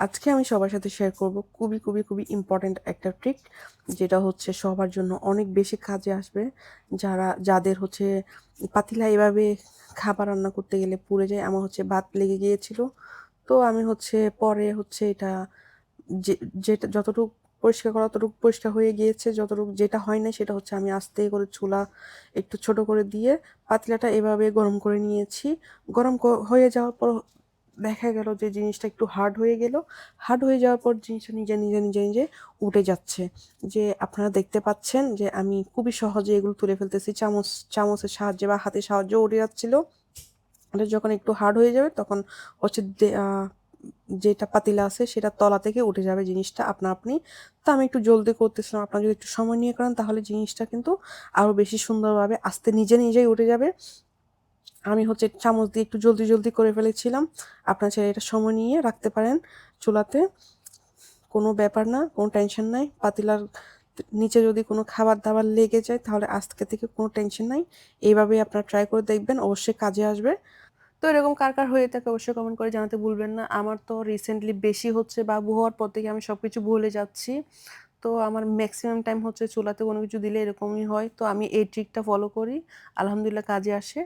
আজকে আমি সবার সাথে শেয়ার করব খুবই ইম্পর্ট্যান্ট একটা ট্রিক, যেটা হচ্ছে সবার জন্য অনেক বেশি কাজে আসবে। যাদের হচ্ছে পাতিলা এভাবে খাবার রান্না করতে গেলে পুড়ে যায়। আমার হচ্ছে ভাত লেগে গিয়েছিল। তো আমি হচ্ছে পরে হচ্ছে এটা যে যেটা যতটুকু পরিষ্কার করা ততটুকু পরিষ্কার হয়ে গিয়েছে, যতটুকু যেটা হয় নাই সেটা হচ্ছে আমি আস্তে করে চুলা একটু ছোট করে দিয়ে পাতিলাটা এভাবে গরম করে নিয়েছি। হয়ে যাওয়ার পর দেখা গেল যে জিনিসটা একটু হার্ড হয়ে গেল। হার্ড হয়ে যাওয়ার পর জিনিসটা নিজে উঠে যাচ্ছে। যে আপনারা দেখতে পাচ্ছেন যে আমি খুবই সহজে এগুলো তুলে ফেলতেছি। চামচের সাহায্যে বা হাতের সাহায্যেও উঠে যাচ্ছিল। এটা যখন একটু হার্ড হয়ে যাবে তখন হচ্ছে যেটা পাতিলা আছে সেটার তলা থেকে উঠে যাবে জিনিসটা আপনা আপনি। তো আমি একটু জলদি করতেছিলাম। আপনারা যদি একটু সময় নিয়ে করেন তাহলে জিনিসটা কিন্তু আরো বেশি সুন্দরভাবে আস্তে নিজেই উঠে যাবে। আমি হচ্ছে চামচ দিয়ে একটু জলদি করে ফেলেছিলাম। আপনারা চাইলে এটা সময় নিয়ে রাখতে পারেন চুলাতে। কোনো ব্যাপার না, কোনো টেনশন নাই। পাতিলার নিচে যদি কোনো খাবার-দাবার লেগে যায় তাহলে আজকে থেকে কোনো টেনশন নাই। এইভাবেই আপনারা ট্রাই করে দেখবেন, অবশ্যই কাজে আসবে। তো এরকম কার হয়ে থাকে অবশ্যই কমেন্ট করে জানাতে ভুলবেন না। আমার তো রিসেন্টলি বেশি হচ্ছে বাবু হওয়ার পর থেকে আমি সবকিছু ভুলে যাচ্ছি। তো আমার মেক্সিমাম টাইম হচ্ছে চুলাতে কোনো কিছু দিলে এরকমই হয়। তো আমি এই ট্রিকটা ফলো করি। আলহামদুলিল্লাহ কাজে আসে।